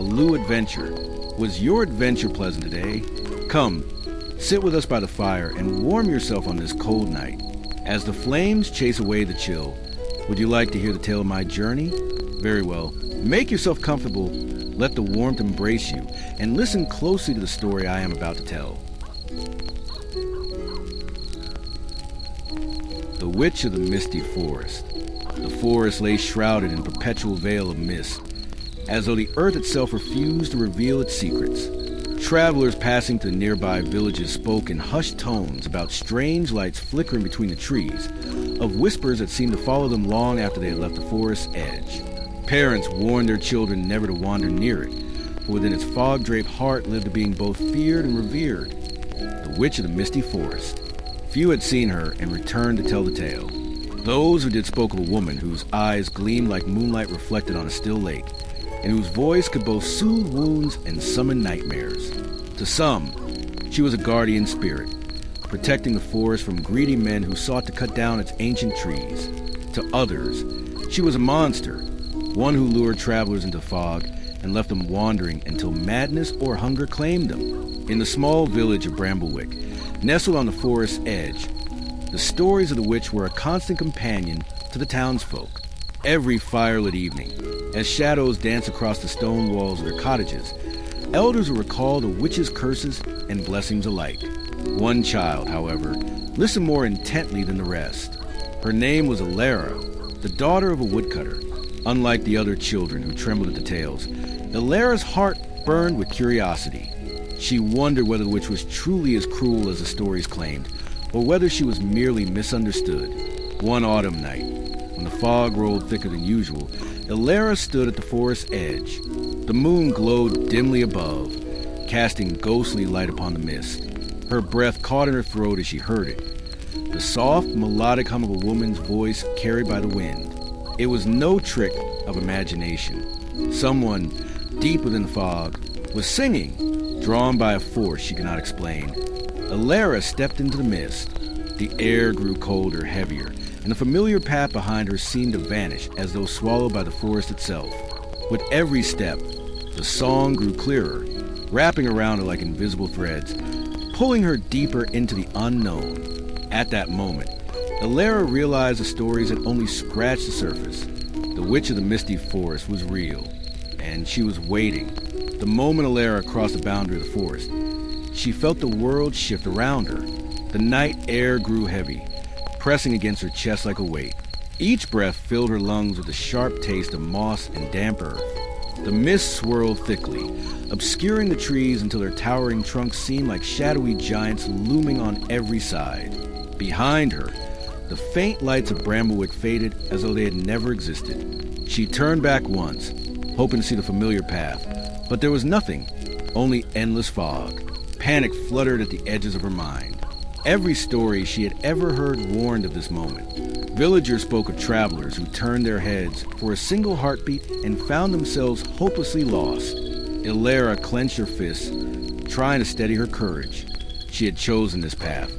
new adventure. Was your adventure pleasant today? Come, sit with us by the fire and warm yourself on this cold night. As the flames chase away the chill, would you like to hear the tale of my journey? Very well. Make yourself comfortable, let the warmth embrace you, and listen closely to the story I am about to tell. The Witch of the Misty Forest. The forest lay shrouded in a perpetual veil of mist, as though the earth itself refused to reveal its secrets. Travelers passing through nearby villages spoke in hushed tones about strange lights flickering between the trees, of whispers that seemed to follow them long after they had left the forest's edge. Parents warned their children never to wander near it, for within its fog-draped heart lived a being both feared and revered, the Witch of the Misty Forest. Few had seen her and returned to tell the tale. Those who did spoke of a woman whose eyes gleamed like moonlight reflected on a still lake, and whose voice could both soothe wounds and summon nightmares. To some, she was a guardian spirit, protecting the forest from greedy men who sought to cut down its ancient trees. To others, she was a monster, one who lured travelers into fog and left them wandering until madness or hunger claimed them. In the small village of Bramblewick, nestled on the forest's edge, the stories of the witch were a constant companion to the townsfolk. Every firelit evening, as shadows danced across the stone walls of their cottages, elders would recall the witch's curses and blessings alike. One child, however, listened more intently than the rest. Her name was Elara, the daughter of a woodcutter. Unlike the other children who trembled at the tales, Elara's heart burned with curiosity. She wondered whether the witch was truly as cruel as the stories claimed, or whether she was merely misunderstood. One autumn night, when the fog rolled thicker than usual, Elara stood at the forest's edge. The moon glowed dimly above, casting ghostly light upon the mist. Her breath caught in her throat as she heard it, the soft, melodic hum of a woman's voice carried by the wind. It was no trick of imagination. Someone, deep within the fog, was singing, drawn by a force she could not explain. Elara stepped into the mist. The air grew colder, heavier, and the familiar path behind her seemed to vanish as though swallowed by the forest itself. With every step, the song grew clearer, wrapping around her like invisible threads, pulling her deeper into the unknown. At that moment, Elara realized the stories had only scratched the surface. The Witch of the Misty Forest was real, and she was waiting. The moment Elara crossed the boundary of the forest, she felt the world shift around her. The night air grew heavy, pressing against her chest like a weight. Each breath filled her lungs with the sharp taste of moss and damp earth. The mist swirled thickly, obscuring the trees until their towering trunks seemed like shadowy giants looming on every side. Behind her, the faint lights of Bramblewick faded as though they had never existed. She turned back once, hoping to see the familiar path, but there was nothing, only endless fog. Panic fluttered at the edges of her mind. Every story she had ever heard warned of this moment. Villagers spoke of travelers who turned their heads for a single heartbeat and found themselves hopelessly lost. Elara clenched her fists, trying to steady her courage. She had chosen this path,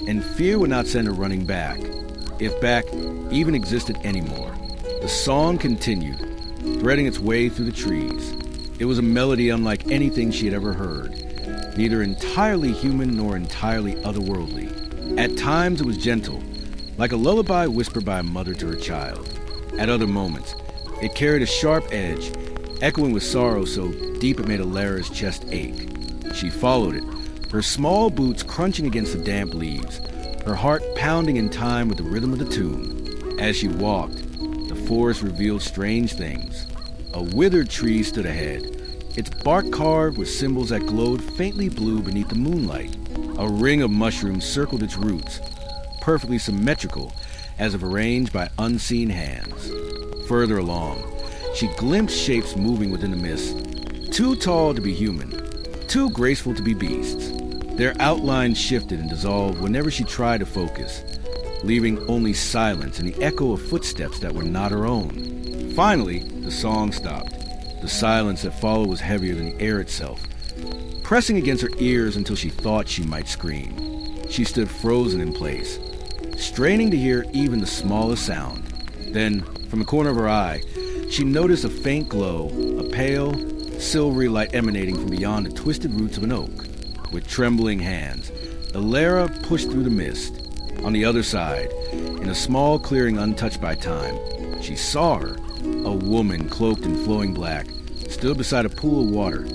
and fear would not send her running back, if back even existed anymore. The song continued, threading its way through the trees. It was a melody unlike anything she had ever heard, neither entirely human nor entirely otherworldly. At times it was gentle, like a lullaby whispered by a mother to her child. At other moments, it carried a sharp edge, echoing with sorrow so deep it made Elara's chest ache. She followed it, her small boots crunching against the damp leaves, her heart pounding in time with the rhythm of the tune. As she walked, the forest revealed strange things. A withered tree stood ahead, its bark carved with symbols that glowed faintly blue beneath the moonlight. A ring of mushrooms circled its roots, perfectly symmetrical as if arranged by unseen hands. Further along, she glimpsed shapes moving within the mist, too tall to be human, too graceful to be beasts. Their outlines shifted and dissolved whenever she tried to focus, leaving only silence and the echo of footsteps that were not her own. Finally, the song stopped. The silence that followed was heavier than the air itself, pressing against her ears until she thought she might scream. She stood frozen in place, straining to hear even the smallest sound. Then, from the corner of her eye, she noticed a faint glow, a pale, silvery light emanating from beyond the twisted roots of an oak. With trembling hands, Elara pushed through the mist. On the other side, in a small clearing untouched by time, she saw her. A woman cloaked in flowing black stood beside a pool of water.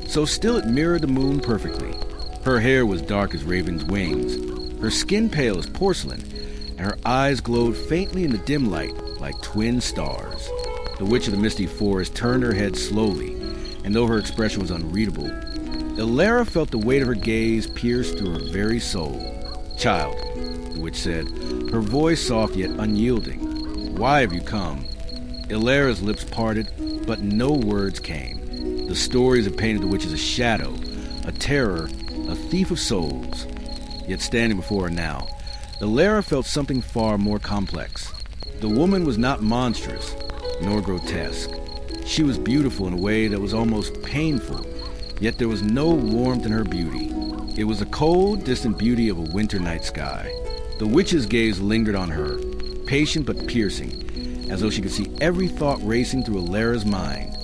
So still it mirrored the moon perfectly. Her hair was dark as raven's wings, her skin pale as porcelain, and her eyes glowed faintly in the dim light like twin stars. The witch of the Misty Forest turned her head slowly, and though her expression was unreadable, Elara felt the weight of her gaze pierce through her very soul. "Child," the witch said, her voice soft yet unyielding, "why have you come?" Elara's lips parted, but no words came. The stories had painted the witch as a shadow, a terror, a thief of souls. Yet standing before her now, Elara felt something far more complex. The woman was not monstrous, nor grotesque. She was beautiful in a way that was almost painful, yet there was no warmth in her beauty. It was the cold, distant beauty of a winter night sky. The witch's gaze lingered on her, patient but piercing, as though she could see every thought racing through Elara's mind.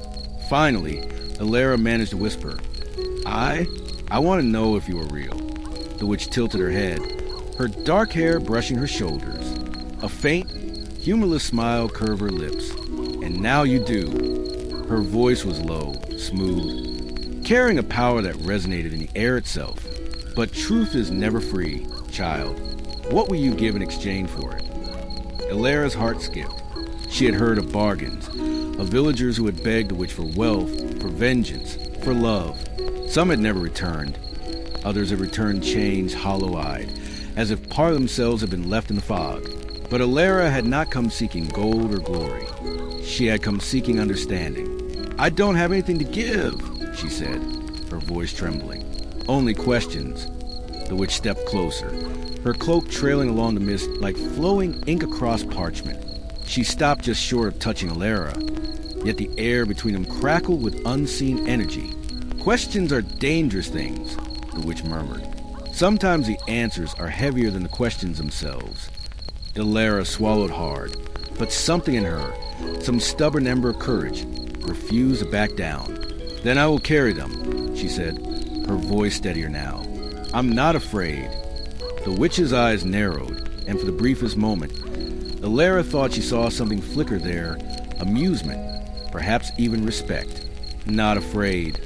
Finally, Elara managed to whisper, I want to know if you are real." The witch tilted her head, her dark hair brushing her shoulders. A faint, humorless smile curved her lips. "And now you do." Her voice was low, smooth, carrying a power that resonated in the air itself. "But truth is never free, child. What will you give in exchange for it?" Elara's heart skipped. She had heard of bargains, of villagers who had begged the witch for wealth, for vengeance, for love. Some had never returned. Others had returned changed, hollow-eyed, as if part of themselves had been left in the fog. But Elara had not come seeking gold or glory. She had come seeking understanding. "I don't have anything to give," she said, her voice trembling. "Only questions." The witch stepped closer, her cloak trailing along the mist like flowing ink across parchment. She stopped just short of touching Elara, yet the air between them crackled with unseen energy. "Questions are dangerous things," the witch murmured. "Sometimes the answers are heavier than the questions themselves." Elara swallowed hard, but something in her, some stubborn ember of courage, refused to back down. "Then I will carry them," she said, her voice steadier now. "I'm not afraid." The witch's eyes narrowed, and for the briefest moment, Elara thought she saw something flicker there, amusement, perhaps even respect. "Not afraid,"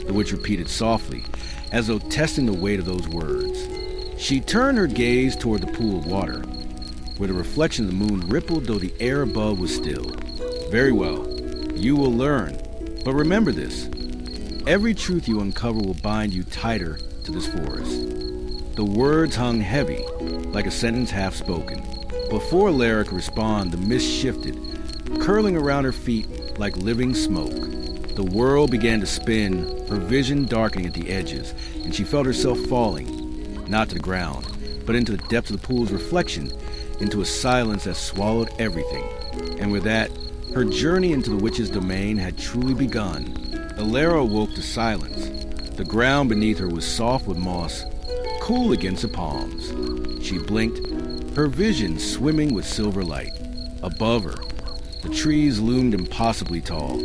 the witch repeated softly, as though testing the weight of those words. She turned her gaze toward the pool of water, where the reflection of the moon rippled though the air above was still. "Very well, you will learn. But remember this. Every truth you uncover will bind you tighter to this forest." The words hung heavy, like a sentence half-spoken. Before Elara could respond, the mist shifted, curling around her feet like living smoke. The world began to spin, her vision darkening at the edges, and she felt herself falling, not to the ground, but into the depths of the pool's reflection, into a silence that swallowed everything. And with that, her journey into the witch's domain had truly begun. Elara awoke to silence. The ground beneath her was soft with moss, cool against the palms. She blinked, her vision swimming with silver light. Above her, the trees loomed impossibly tall,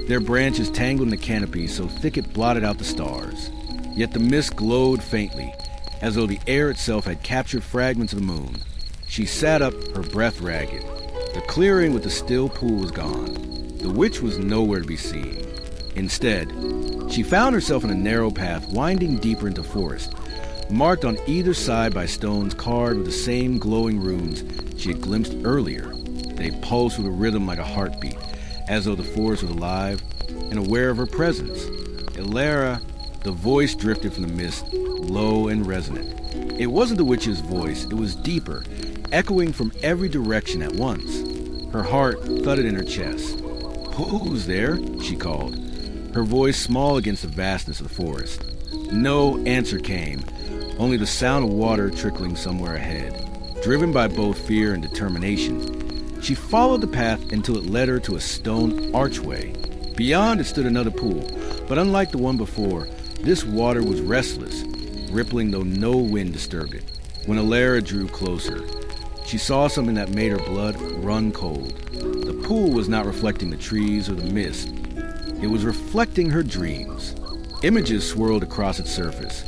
their branches tangled in the canopy so thick it blotted out the stars. Yet the mist glowed faintly, as though the air itself had captured fragments of the moon. She sat up, her breath ragged. The clearing with the still pool was gone. The witch was nowhere to be seen. Instead, she found herself in a narrow path winding deeper into forest, marked on either side by stones carved with the same glowing runes she had glimpsed earlier. They pulsed with a rhythm like a heartbeat, as though the forest was alive and aware of her presence. "Elara," the voice drifted from the mist, low and resonant. It wasn't the witch's voice, it was deeper, echoing from every direction at once. Her heart thudded in her chest. "Who's there?" she called, her voice small against the vastness of the forest. No answer came, only the sound of water trickling somewhere ahead. Driven by both fear and determination, she followed the path until it led her to a stone archway. Beyond it stood another pool, but unlike the one before, this water was restless, rippling though no wind disturbed it. When Elara drew closer, she saw something that made her blood run cold. The pool was not reflecting the trees or the mist. It was reflecting her dreams. Images swirled across its surface.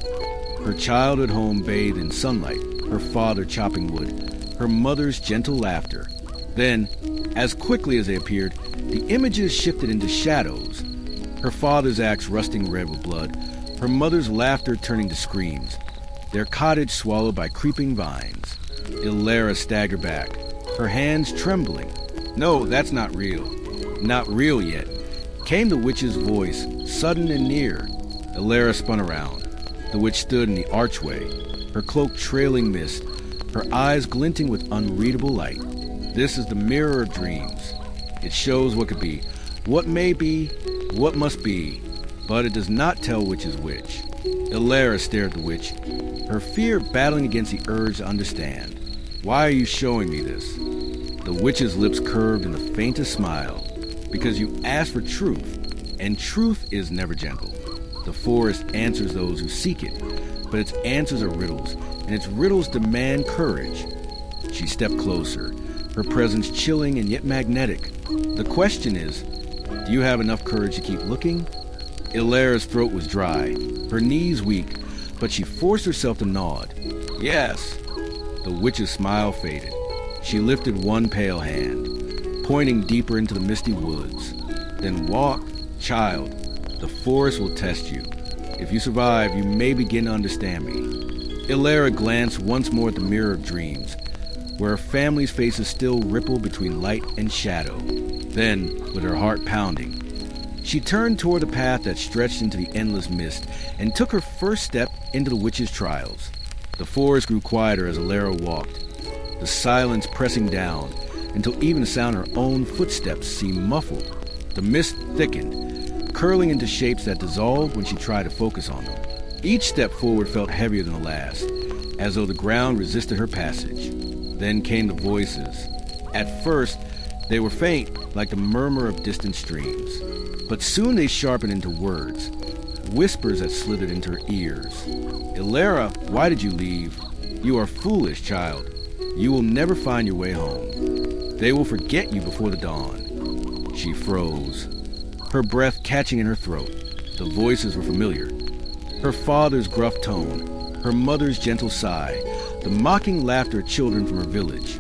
Her childhood home bathed in sunlight, her father chopping wood, her mother's gentle laughter. Then, as quickly as they appeared, the images shifted into shadows. Her father's axe rusting red with blood, her mother's laughter turning to screams, their cottage swallowed by creeping vines. Elara staggered back, her hands trembling. No, that's not real. Not real yet. Came the witch's voice, sudden and near. Elara spun around. The witch stood in the archway, her cloak trailing mist, her eyes glinting with unreadable light. This is the mirror of dreams. It shows what could be, what may be, what must be, but it does not tell which is which. Elara stared at the witch, her fear battling against the urge to understand. Why are you showing me this? The witch's lips curved in the faintest smile. Because you asked for truth, and truth is never gentle. The forest answers those who seek it, but its answers are riddles, and its riddles demand courage. She stepped closer, her presence chilling and yet magnetic. The question is, do you have enough courage to keep looking? Elara's throat was dry, her knees weak, but she forced herself to nod. Yes. The witch's smile faded. She lifted one pale hand, pointing deeper into the misty woods. Then walk, child. The forest will test you. If you survive, you may begin to understand me. Elara glanced once more at the mirror of dreams, where her family's faces still rippled between light and shadow. Then, with her heart pounding, she turned toward the path that stretched into the endless mist and took her first step into the witch's trials. The forest grew quieter as Elara walked, the silence pressing down until even the sound of her own footsteps seemed muffled. The mist thickened, curling into shapes that dissolved when she tried to focus on them. Each step forward felt heavier than the last, as though the ground resisted her passage. Then came the voices. At first, they were faint, like the murmur of distant streams. But soon they sharpened into words, whispers that slithered into her ears. Elara, why did you leave? You are foolish, child. You will never find your way home. They will forget you before the dawn. She froze, her breath catching in her throat. The voices were familiar. Her father's gruff tone, her mother's gentle sigh, the mocking laughter of children from her village.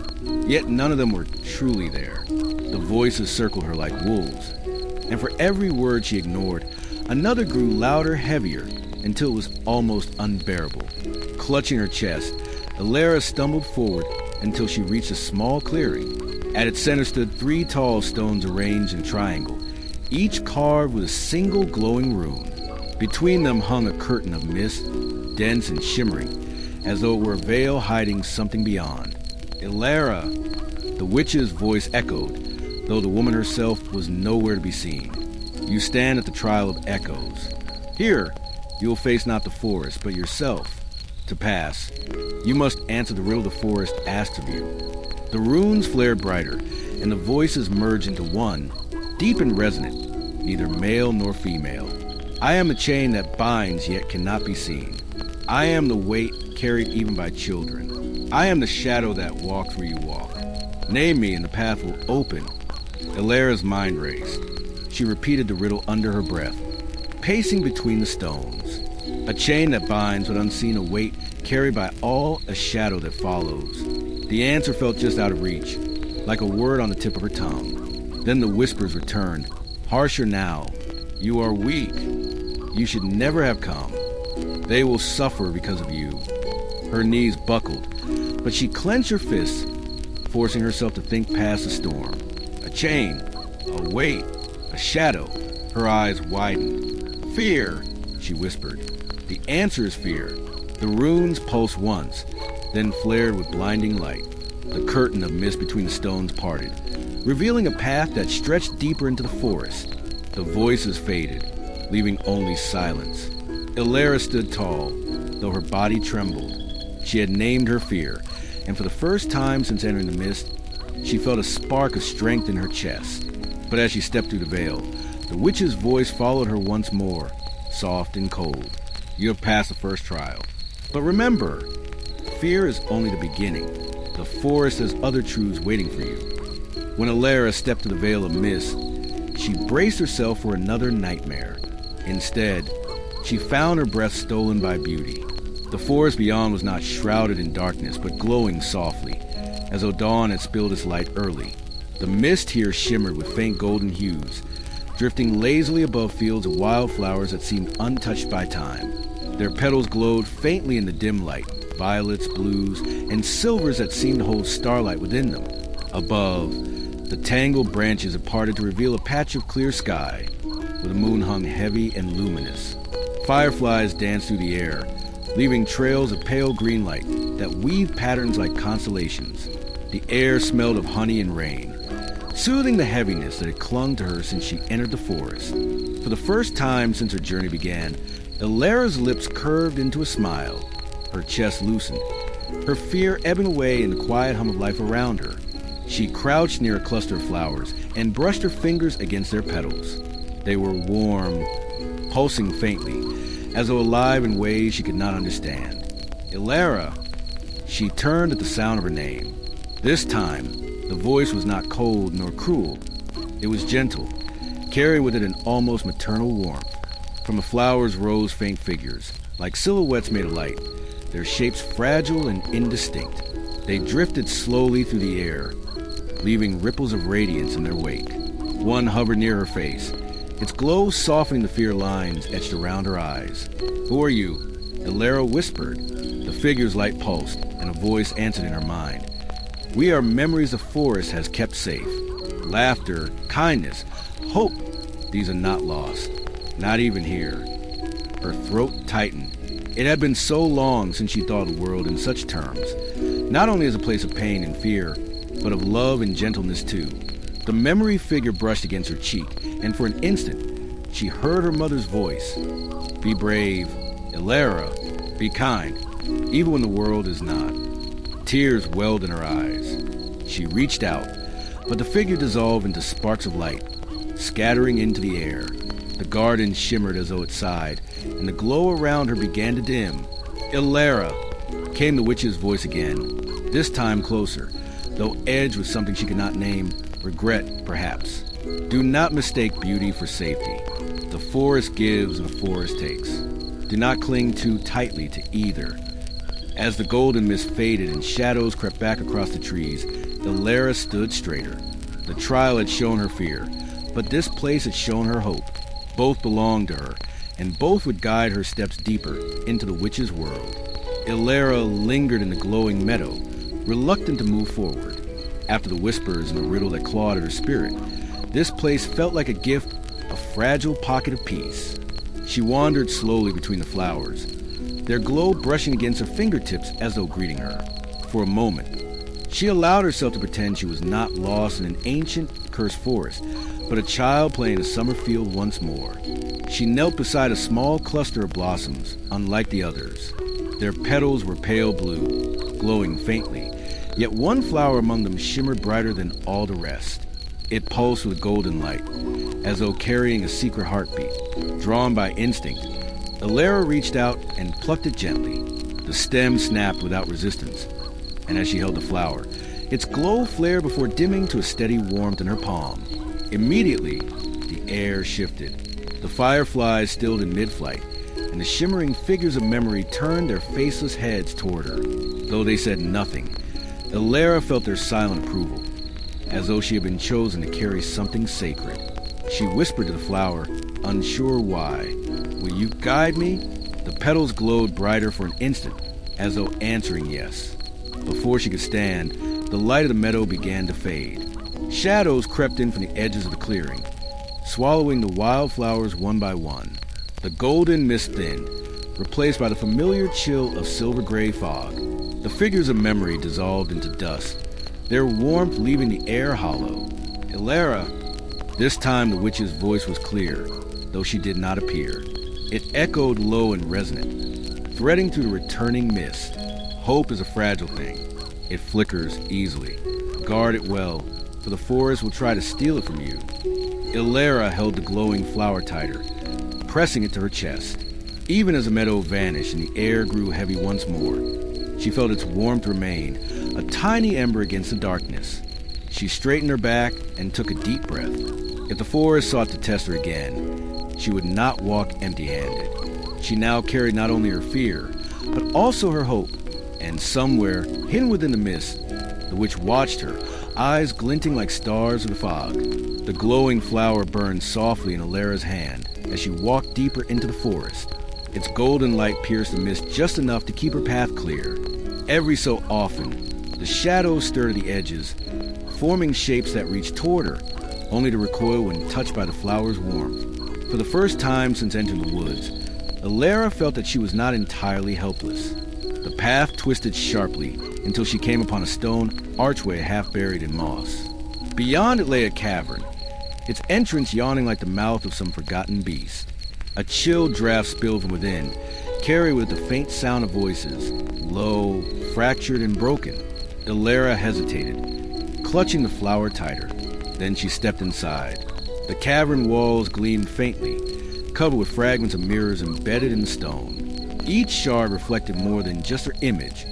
Yet none of them were truly there. The voices circled her like wolves, and for every word she ignored, another grew louder, heavier, until it was almost unbearable. Clutching her chest, Elara stumbled forward until she reached a small clearing. At its center stood 3 tall stones arranged in a triangle, each carved with a single glowing rune. Between them hung a curtain of mist, dense and shimmering, as though it were a veil hiding something beyond. Elara! The witch's voice echoed, though the woman herself was nowhere to be seen. You stand at the trial of echoes. Here, you will face not the forest, but yourself. To pass, you must answer the riddle the forest asks of you. The runes flared brighter, and the voices merged into one, deep and resonant, neither male nor female. I am the chain that binds yet cannot be seen. I am the weight carried even by children. I am the shadow that walks where you walk. Name me and the path will open. Elara's mind raced. She repeated the riddle under her breath, pacing between the stones. A chain that binds but unseen, a weight carried by all, a shadow that follows. The answer felt just out of reach, like a word on the tip of her tongue. Then the whispers returned, harsher now. You are weak. You should never have come. They will suffer because of you. Her knees buckled, but she clenched her fists, forcing herself to think past the storm. A chain, a weight, a shadow. Her eyes widened. Fear, she whispered. The answer is fear. The runes pulsed once, then flared with blinding light. The curtain of mist between the stones parted, revealing a path that stretched deeper into the forest. The voices faded, leaving only silence. Elara stood tall, though her body trembled. She had named her fear, and for the first time since entering the mist, she felt a spark of strength in her chest. But as she stepped through the veil, the witch's voice followed her once more, soft and cold. You have passed the first trial. But remember, fear is only the beginning. The forest has other truths waiting for you. When Elara stepped to the veil of mist, She braced herself for another nightmare. Instead, she found her breath stolen by beauty. The forest beyond was not shrouded in darkness, but glowing softly, as though dawn had spilled its light early. The mist here shimmered with faint golden hues, drifting lazily above fields of wildflowers that seemed untouched by time. Their petals glowed faintly in the dim light, violets, blues, and silvers that seemed to hold starlight within them. Above, the tangled branches had parted to reveal a patch of clear sky, where the moon hung heavy and luminous. Fireflies danced through the air, leaving trails of pale green light that weaved patterns like constellations. The air smelled of honey and rain, soothing the heaviness that had clung to her since she entered the forest. For the first time since her journey began, Elara's lips curved into a smile. Her chest loosened, her fear ebbing away in the quiet hum of life around her. She crouched near a cluster of flowers and brushed her fingers against their petals. They were warm, pulsing faintly, as though alive in ways she could not understand. Elara! She turned at the sound of her name. This time, the voice was not cold nor cruel. It was gentle, carrying with it an almost maternal warmth. From the flowers rose faint figures, like silhouettes made of light, their shapes fragile and indistinct. They drifted slowly through the air, leaving ripples of radiance in their wake. One hovered near her face, its glow softening the fear lines etched around her eyes. "Who are you?" Elara whispered. The figure's light pulsed, and a voice answered in her mind. "We are memories the forest has kept safe. Laughter, kindness, hope, these are not lost. Not even here." Her throat tightened. It had been so long since she thought of the world in such terms, not only as a place of pain and fear, but of love and gentleness too. The memory figure brushed against her cheek, and for an instant, she heard her mother's voice. "Be brave, Elara, be kind, even when the world is not." Tears welled in her eyes. She reached out, but the figure dissolved into sparks of light, scattering into the air. The garden shimmered as though it sighed, and the glow around her began to dim. "Elara!" came the witch's voice again, this time closer, though edged with something she could not name, regret, perhaps. "Do not mistake beauty for safety. The forest gives and the forest takes. Do not cling too tightly to either." As the golden mist faded and shadows crept back across the trees, Elara stood straighter. The trial had shown her fear, but this place had shown her hope. Both belonged to her, and both would guide her steps deeper into the witch's world. Elara lingered in the glowing meadow, reluctant to move forward. After the whispers and the riddle that clawed at her spirit, this place felt like a gift, a fragile pocket of peace. She wandered slowly between the flowers, their glow brushing against her fingertips as though greeting her. For a moment, she allowed herself to pretend she was not lost in an ancient, cursed forest, but a child playing a summer field once more. She knelt beside a small cluster of blossoms, unlike the others. Their petals were pale blue, glowing faintly, yet one flower among them shimmered brighter than all the rest. It pulsed with golden light, as though carrying a secret heartbeat. Drawn by instinct, Elara reached out and plucked it gently. The stem snapped without resistance, and as she held the flower, its glow flared before dimming to a steady warmth in her palm. Immediately, the air shifted. The fireflies stilled in mid-flight, and the shimmering figures of memory turned their faceless heads toward her. Though they said nothing, Elara felt their silent approval, as though she had been chosen to carry something sacred. She whispered to the flower, unsure why, "Will you guide me?" The petals glowed brighter for an instant, as though answering yes. Before she could stand, the light of the meadow began to fade. Shadows crept in from the edges of the clearing, swallowing the wildflowers one by one. The golden mist thinned, replaced by the familiar chill of silver-gray fog. The figures of memory dissolved into dust, their warmth leaving the air hollow. "Elara!" This time the witch's voice was clear, though she did not appear. It echoed low and resonant, threading through the returning mist. Hope is a fragile thing. It flickers easily. Guard it well, for the forest will try to steal it from you. Elara held the glowing flower tighter, pressing it to her chest. Even as the meadow vanished and the air grew heavy once more, she felt its warmth remain, a tiny ember against the darkness. She straightened her back and took a deep breath. If the forest sought to test her again, she would not walk empty-handed. She now carried not only her fear, but also her hope. And somewhere, hidden within the mist, the witch watched her, eyes glinting like stars of the fog. The glowing flower burned softly in Elara's hand as she walked deeper into the forest. Its golden light pierced the mist just enough to keep her path clear. Every so often, the shadows stirred the edges, forming shapes that reached toward her, only to recoil when touched by the flower's warmth. For the first time since entering the woods, Elara felt that she was not entirely helpless. The path twisted sharply until she came upon a stone archway half buried in moss. Beyond it lay a cavern, its entrance yawning like the mouth of some forgotten beast. A chill draft spilled from within, carried with the faint sound of voices, low, fractured, and broken. Elara hesitated, clutching the flower tighter. Then she stepped inside. The cavern walls gleamed faintly, covered with fragments of mirrors embedded in the stone. Each shard reflected more than just her image.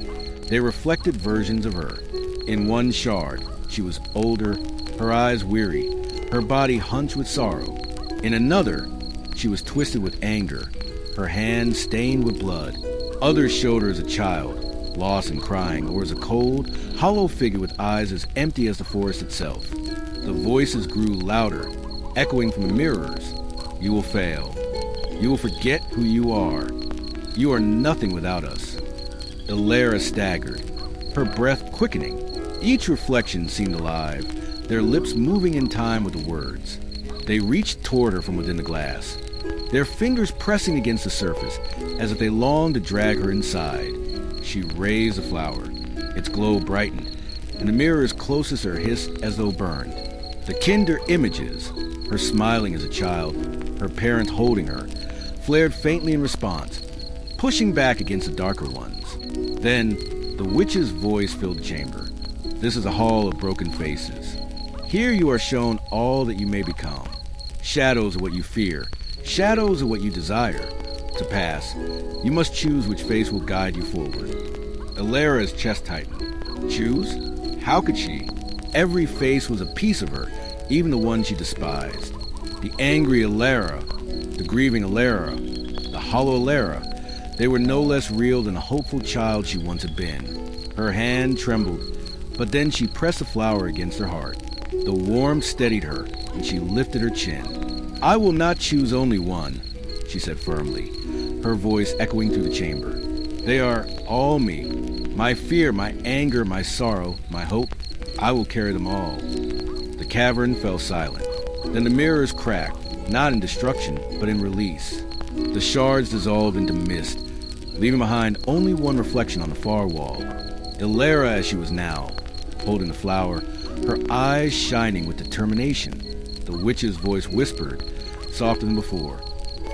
They reflected versions of her. In one shard, she was older, her eyes weary, her body hunched with sorrow. In another, she was twisted with anger, her hands stained with blood. Others showed her as a child, lost and crying, or as a cold, hollow figure with eyes as empty as the forest itself. The voices grew louder, echoing from the mirrors. You will fail. You will forget who you are. You are nothing without us. Elara staggered, her breath quickening. Each reflection seemed alive, their lips moving in time with the words. They reached toward her from within the glass, their fingers pressing against the surface, as if they longed to drag her inside. She raised the flower. Its glow brightened, and the mirrors closest her hissed as though burned. The kinder images, her smiling as a child, her parents holding her, flared faintly in response, pushing back against the darker ones. Then, the witch's voice filled the chamber. This is a hall of broken faces. Here you are shown all that you may become. Shadows of what you fear, shadows of what you desire. To pass, you must choose which face will guide you forward. Elara's chest tightened. Choose? How could she? Every face was a piece of her, even the one she despised. The angry Elara, the grieving Elara, the hollow Elara, they were no less real than a hopeful child she once had been. Her hand trembled, but then she pressed the flower against her heart. The warmth steadied her, and she lifted her chin. I will not choose only one, she said firmly, her voice echoing through the chamber. They are all me. My fear, my anger, my sorrow, my hope, I will carry them all. The cavern fell silent. Then the mirrors cracked, not in destruction, but in release. The shards dissolved into mist, leaving behind only one reflection on the far wall. Elara as she was now, holding the flower, her eyes shining with determination. The witch's voice whispered, softer than before.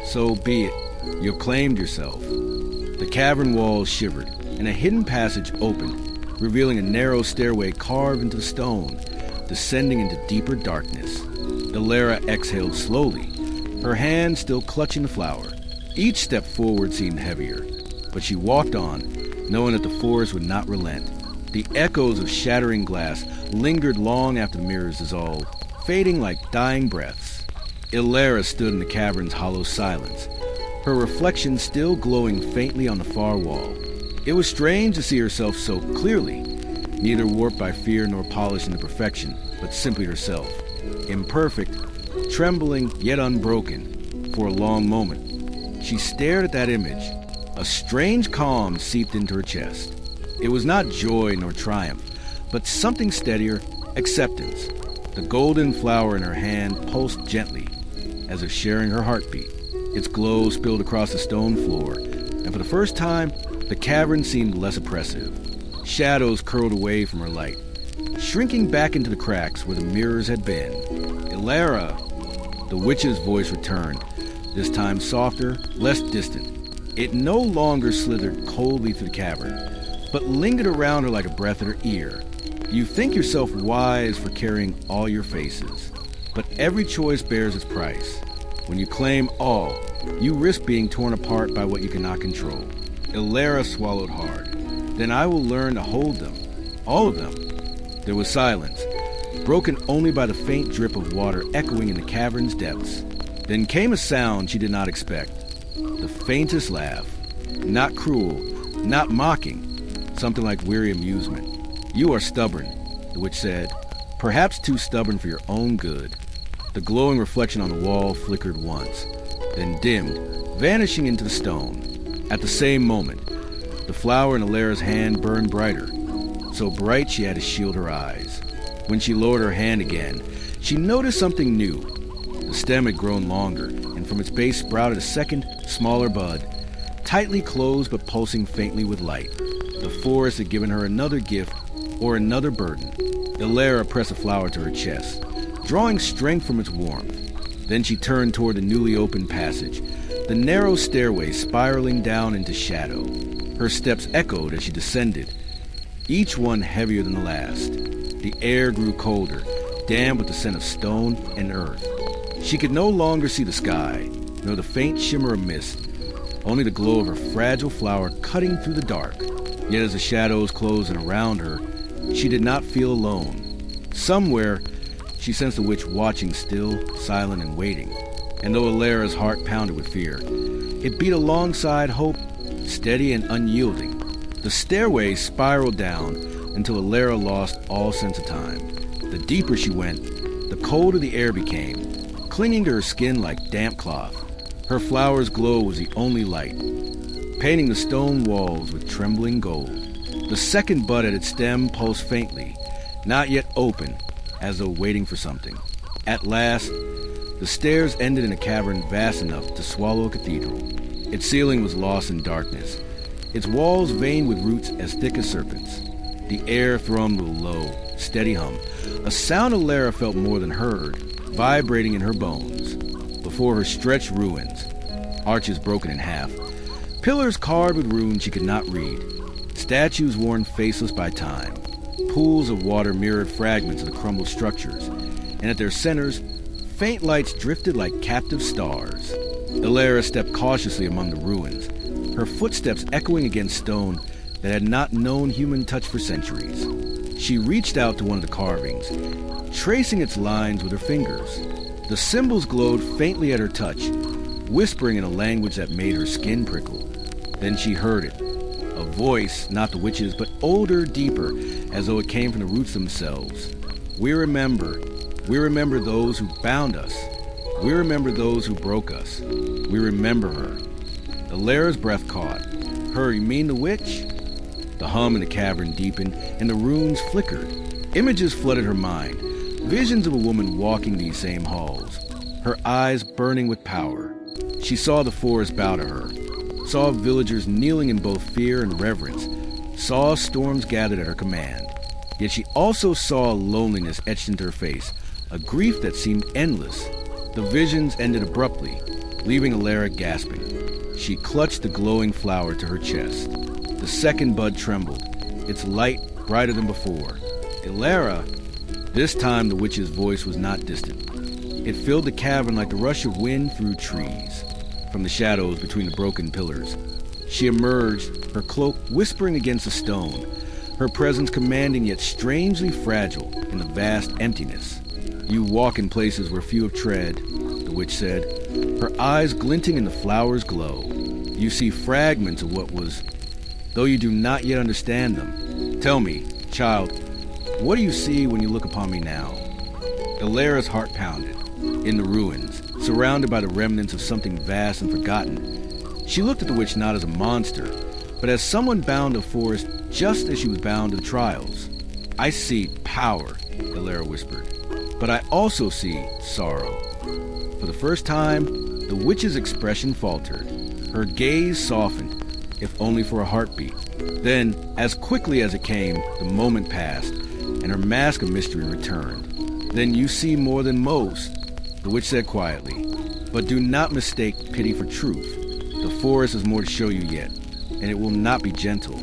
So be it. You have claimed yourself. The cavern walls shivered, and a hidden passage opened, revealing a narrow stairway carved into the stone, descending into deeper darkness. Elara exhaled slowly, her hand still clutching the flower. Each step forward seemed heavier, but she walked on, knowing that the forest would not relent. The echoes of shattering glass lingered long after the mirrors dissolved, fading like dying breaths. Elara stood in the cavern's hollow silence, her reflection still glowing faintly on the far wall. It was strange to see herself so clearly, neither warped by fear nor polished into perfection, but simply herself. Imperfect, trembling yet unbroken. For a long moment, she stared at that image. A strange calm seeped into her chest. It was not joy nor triumph, but something steadier, acceptance. The golden flower in her hand pulsed gently, as if sharing her heartbeat. Its glow spilled across the stone floor, and for the first time, the cavern seemed less oppressive. Shadows curled away from her light, shrinking back into the cracks where the mirrors had been. Elara! The witch's voice returned, this time softer, less distant. It no longer slithered coldly through the cavern, but lingered around her like a breath at her ear. You think yourself wise for carrying all your faces, but every choice bears its price. When you claim all, you risk being torn apart by what you cannot control. Elara swallowed hard. Then I will learn to hold them, all of them. There was silence. broken only by the faint drip of water echoing in the cavern's depths. Then came a sound she did not expect. The faintest laugh. Not cruel, not mocking, something like weary amusement. "You are stubborn," the witch said, "perhaps too stubborn for your own good." The glowing reflection on the wall flickered once, then dimmed, vanishing into the stone. At the same moment, the flower in Elara's hand burned brighter, so bright she had to shield her eyes. When she lowered her hand again, she noticed something new. The stem had grown longer, and from its base sprouted a second, smaller bud, tightly closed but pulsing faintly with light. The forest had given her another gift, or another burden. Elara pressed the flower to her chest, drawing strength from its warmth. Then she turned toward the newly opened passage, the narrow stairway spiraling down into shadow. Her steps echoed as she descended, each one heavier than the last. The air grew colder, damp with the scent of stone and earth. She could no longer see the sky, nor the faint shimmer of mist, only the glow of her fragile flower cutting through the dark. Yet as the shadows closed in around her, she did not feel alone. Somewhere, she sensed the witch watching still, silent, and waiting. And though Elara's heart pounded with fear, it beat alongside hope, steady and unyielding. The stairway spiraled down until Elara lost all sense of time. The deeper she went, the colder the air became, clinging to her skin like damp cloth. Her flower's glow was the only light, painting the stone walls with trembling gold. The second bud at its stem pulsed faintly, not yet open, as though waiting for something. At last, the stairs ended in a cavern vast enough to swallow a cathedral. Its ceiling was lost in darkness, its walls veined with roots as thick as serpents. The air thrummed with a low, steady hum, a sound Elara felt more than heard, vibrating in her bones. Before her stretched ruins, arches broken in half, pillars carved with runes she could not read, statues worn faceless by time. Pools of water mirrored fragments of the crumbled structures, and at their centers, faint lights drifted like captive stars. Elara stepped cautiously among the ruins, her footsteps echoing against stone that had not known human touch for centuries. She reached out to one of the carvings, tracing its lines with her fingers. The symbols glowed faintly at her touch, whispering in a language that made her skin prickle. Then she heard it, a voice, not the witch's, but older, deeper, as though it came from the roots themselves. We remember those who bound us. We remember those who broke us. We remember her. Elara's breath caught. Her, you mean the witch? The hum in the cavern deepened, and the runes flickered. Images flooded her mind, visions of a woman walking these same halls, her eyes burning with power. She saw the forest bow to her, saw villagers kneeling in both fear and reverence, saw storms gathered at her command. Yet she also saw loneliness etched into her face, a grief that seemed endless. The visions ended abruptly, leaving Elara gasping. She clutched the glowing flower to her chest. The second bud trembled, its light brighter than before. Elara! This time the witch's voice was not distant. It filled the cavern like the rush of wind through trees. From the shadows between the broken pillars, she emerged, her cloak whispering against the stone, her presence commanding yet strangely fragile in the vast emptiness. You walk in places where few have tread, the witch said, her eyes glinting in the flower's glow. You see fragments of what was, though you do not yet understand them. Tell me, child, what do you see when you look upon me now? Elara's heart pounded. In the ruins, surrounded by the remnants of something vast and forgotten, she looked at the witch not as a monster, but as someone bound to forest just as she was bound to the trials. I see power, Elara whispered, but I also see sorrow. For the first time, the witch's expression faltered. Her gaze softened, if only for a heartbeat. Then, as quickly as it came, the moment passed, and her mask of mystery returned. Then you see more than most, the witch said quietly, but do not mistake pity for truth. The forest has more to show you yet, and it will not be gentle.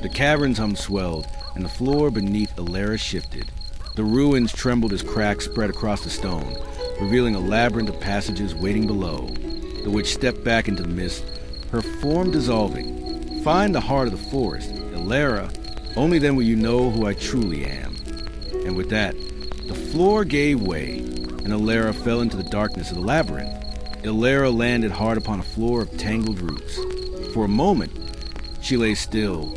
The cavern's hum swelled, and the floor beneath Elara shifted. The ruins trembled as cracks spread across the stone, revealing a labyrinth of passages waiting below. The witch stepped back into the mist, her form dissolving. Find the heart of the forest, Elara. Only then will you know who I truly am. And with that, The floor gave way, and Elara fell into the darkness of the labyrinth. Elara landed hard upon a floor of tangled roots. For a moment, she lay still,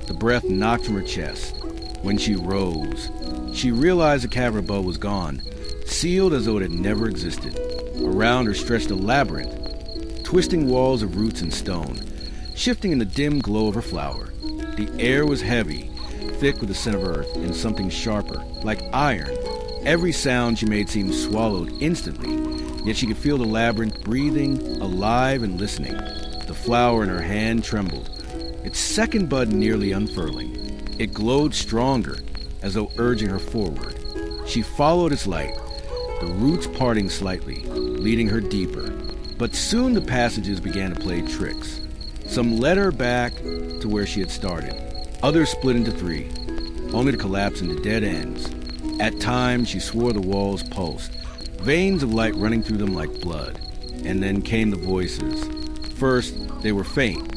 the breath knocked from her chest. When she rose, she realized the cavern above was gone, sealed as though it had never existed. Around her stretched a labyrinth, twisting walls of roots and stone, shifting in the dim glow of her flower. The air was heavy, thick with the scent of earth and something sharper, like iron. Every sound she made seemed swallowed instantly, yet she could feel the labyrinth breathing, alive and listening. The flower in her hand trembled, its second bud nearly unfurling. It glowed stronger, as though urging her forward. She followed its light, the roots parting slightly, leading her deeper. But soon the passages began to play tricks. Some led her back to where she had started. Others split into three, only to collapse into dead ends. At times she swore the walls pulsed, veins of light running through them like blood. And then came the voices. First, they were faint,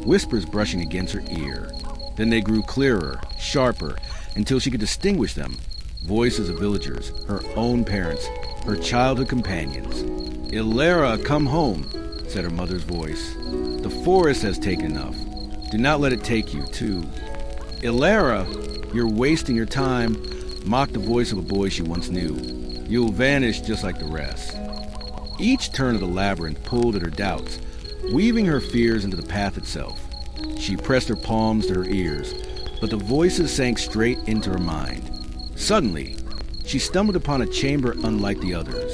whispers brushing against her ear. Then they grew clearer, sharper, until she could distinguish them. Voices of villagers, her own parents, her childhood companions. "Elara, come home," said her mother's voice. "The forest has taken enough. Do not let it take you, too." "Elara, you're wasting your time," mocked the voice of a boy she once knew. "You'll vanish just like the rest." Each turn of the labyrinth pulled at her doubts, weaving her fears into the path itself. She pressed her palms to her ears, but the voices sank straight into her mind. Suddenly, she stumbled upon a chamber unlike the others.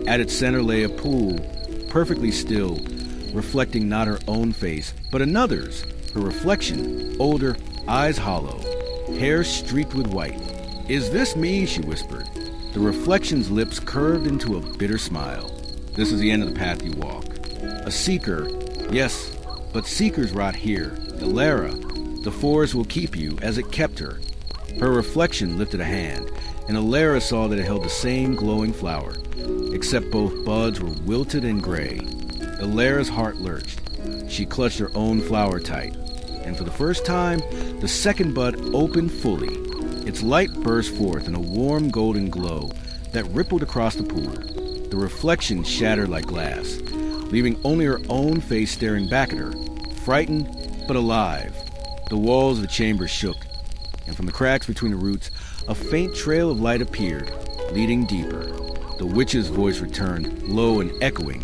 At its center lay a pool, perfectly still, reflecting not her own face, but another's. Her reflection, older, eyes hollow, hair streaked with white. "Is this me?" she whispered. The reflection's lips curved into a bitter smile. "This is the end of the path you walk. A seeker, yes, but seekers rot here. Elara, the forest will keep you as it kept her." Her reflection lifted a hand, and Elara saw that it held the same glowing flower, except both buds were wilted and gray. Elara's heart lurched. She clutched her own flower tight, and for the first time, the second bud opened fully. Its light burst forth in a warm golden glow that rippled across the pool. The reflection shattered like glass, leaving only her own face staring back at her, frightened but alive. The walls of the chamber shook, and from the cracks between the roots, a faint trail of light appeared, leading deeper. The witch's voice returned, low and echoing,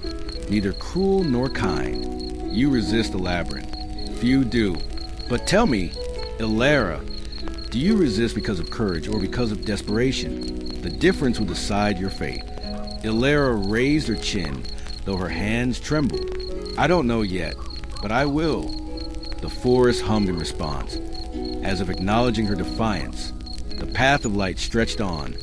neither cruel nor kind. "You resist the labyrinth. Few do. But tell me, Elara, do you resist because of courage or because of desperation? The difference will decide your fate." Elara raised her chin, though her hands trembled. "I don't know yet, but I will." The forest hummed in response, as if acknowledging her defiance. The path of light stretched on,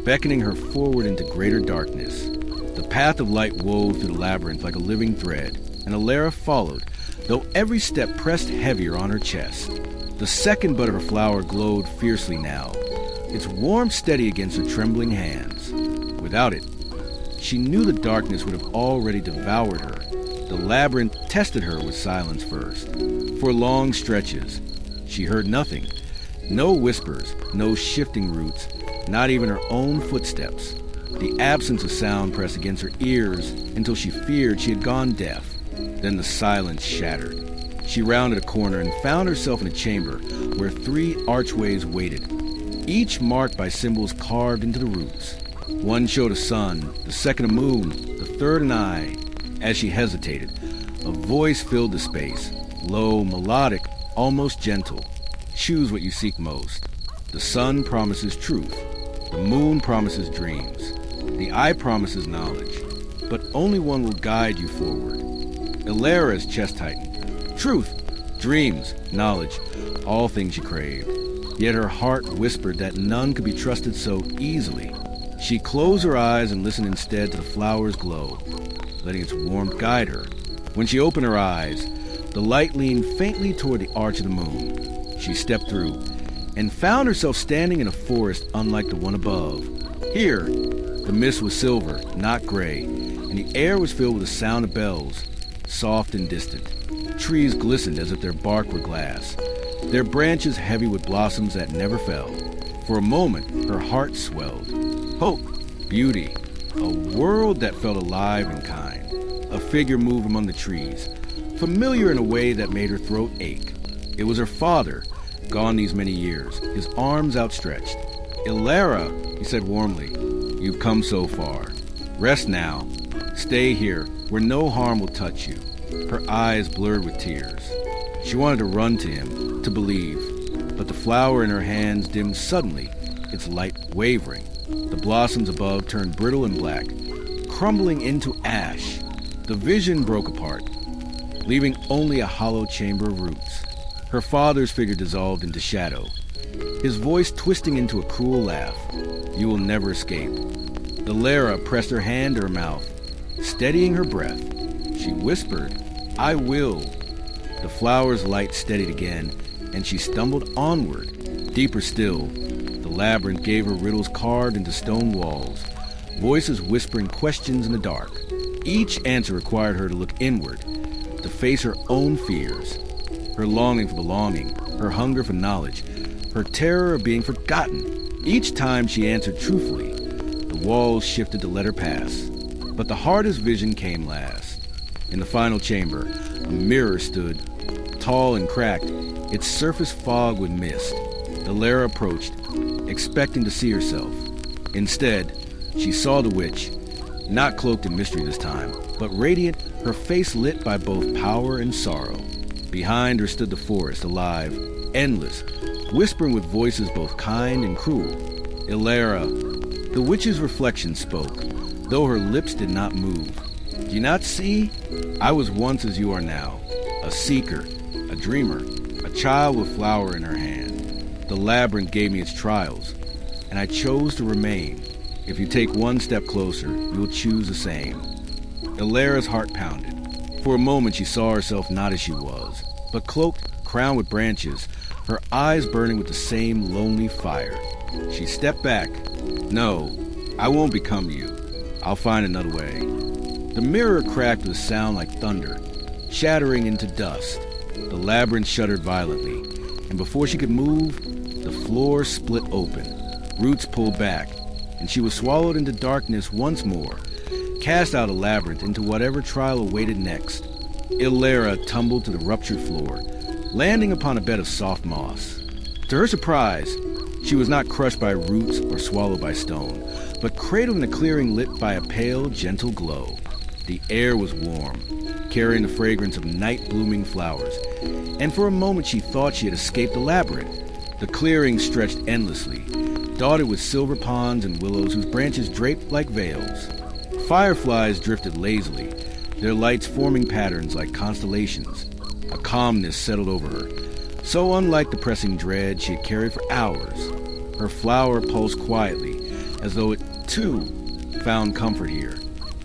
beckoning her forward into greater darkness. The path of light wove through the labyrinth like a living thread, and Elara followed, though every step pressed heavier on her chest. The second bud of her flower glowed fiercely now, its warmth steady against her trembling hands. Without it, she knew the darkness would have already devoured her. The labyrinth tested her with silence first. For long stretches, she heard nothing. No whispers, no shifting roots, not even her own footsteps. The absence of sound pressed against her ears until she feared she had gone deaf. Then the silence shattered. She rounded a corner and found herself in a chamber where three archways waited, each marked by symbols carved into the roots. One showed a sun, the second a moon, the third an eye. As she hesitated, a voice filled the space, low, melodic, almost gentle. "Choose what you seek most. The sun promises truth. The moon promises dreams. The eye promises knowledge. But only one will guide you forward." Elara's chest tightened. Truth, dreams, knowledge, all things she craved. Yet her heart whispered that none could be trusted so easily. She closed her eyes and listened instead to the flower's glow, letting its warmth guide her. When she opened her eyes, the light leaned faintly toward the arch of the moon. She stepped through and found herself standing in a forest unlike the one above. Here, the mist was silver, not gray, and the air was filled with the sound of bells, soft and distant. Trees glistened as if their bark were glass, their branches heavy with blossoms that never fell. For a moment, her heart swelled. Hope, beauty, a world that felt alive and kind. A figure moved among the trees, familiar in a way that made her throat ache. It was her father, gone these many years, his arms outstretched. "Elara," he said warmly, "you've come so far. Rest now. Stay here, where no harm will touch you." Her eyes blurred with tears. She wanted to run to him, to believe, but the flower in her hands dimmed suddenly, its light wavering. The blossoms above turned brittle and black, crumbling into ash. The vision broke apart, leaving only a hollow chamber of roots. Her father's figure dissolved into shadow, his voice twisting into a cruel laugh. "You will never escape." Elara pressed her hand to her mouth, steadying her breath. She whispered, "I will." The flower's light steadied again, and she stumbled onward. Deeper still, the labyrinth gave her riddles carved into stone walls, voices whispering questions in the dark. Each answer required her to look inward, to face her own fears, her longing for belonging, her hunger for knowledge, her terror of being forgotten. Each time she answered truthfully, the walls shifted to let her pass. But the hardest vision came last. In the final chamber, a mirror stood, tall and cracked, its surface fogged with mist. Elara approached, expecting to see herself. Instead, she saw the witch, not cloaked in mystery this time, but radiant, her face lit by both power and sorrow. Behind her stood the forest, alive, endless, whispering with voices both kind and cruel. "Elara," the witch's reflection spoke, though her lips did not move. "Do you not see? I was once as you are now, a seeker, a dreamer, a child with flower in her hand. The labyrinth gave me its trials, and I chose to remain. If you take one step closer, you'll choose the same." Elara's heart pounded. For a moment she saw herself not as she was, but cloaked, crowned with branches, her eyes burning with the same lonely fire. She stepped back. "No, I won't become you. I'll find another way." The mirror cracked with a sound like thunder, shattering into dust. The labyrinth shuddered violently, and before she could move, the floor split open. Roots pulled back, and she was swallowed into darkness once more, cast out of the labyrinth into whatever trial awaited next. Elara tumbled to the ruptured floor, landing upon a bed of soft moss. To her surprise, she was not crushed by roots or swallowed by stone, but cradled in a clearing lit by a pale, gentle glow. The air was warm, carrying the fragrance of night-blooming flowers, and for a moment she thought she had escaped the labyrinth. The clearing stretched endlessly, dotted with silver ponds and willows whose branches draped like veils. Fireflies drifted lazily, their lights forming patterns like constellations. A calmness settled over her, so unlike the pressing dread she had carried for hours. Her flower pulsed quietly, as though it, too, found comfort here.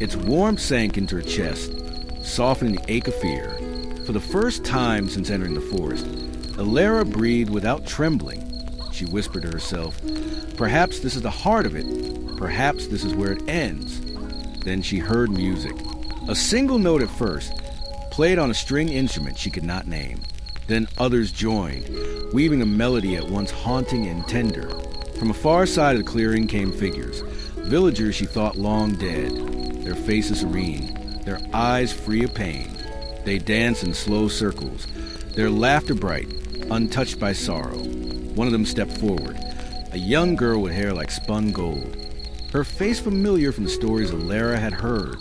Its warmth sank into her chest, softening the ache of fear. For the first time since entering the forest, Elara breathed without trembling. She whispered to herself, "Perhaps this is the heart of it. Perhaps this is where it ends." Then she heard music. A single note at first, played on a string instrument she could not name. Then others joined, weaving a melody at once haunting and tender. From a far side of the clearing came figures, villagers she thought long dead, their faces serene, their eyes free of pain. They danced in slow circles, their laughter bright, untouched by sorrow. One of them stepped forward, a young girl with hair like spun gold, her face familiar from the stories Elara had heard.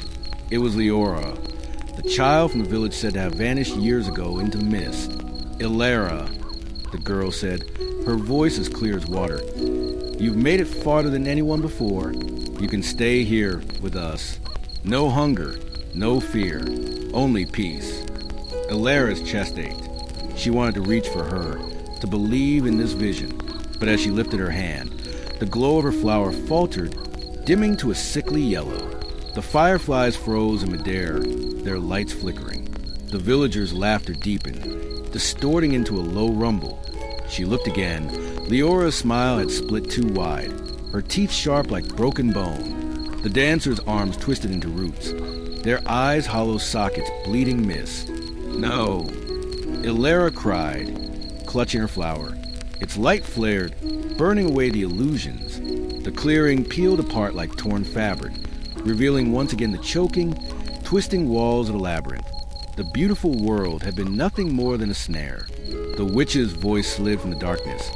It was Elara, the child from the village said to have vanished years ago into the mist. "Elara," the girl said, her voice as clear as water. "You've made it farther than anyone before. You can stay here with us. No hunger, no fear, only peace." Elara's chest ached. She wanted to reach for her, to believe in this vision, but as she lifted her hand, the glow of her flower faltered, dimming to a sickly yellow. The fireflies froze in midair, their lights flickering. The villagers' laughter deepened, distorting into a low rumble. She looked again. Leora's smile had split too wide, her teeth sharp like broken bone. The dancers' arms twisted into roots, their eyes hollow sockets bleeding mist. "No!" Elara cried, clutching her flower. Its light flared, burning away the illusions. The clearing peeled apart like torn fabric, revealing once again the choking, twisting walls of the labyrinth. The beautiful world had been nothing more than a snare. The witch's voice slid from the darkness,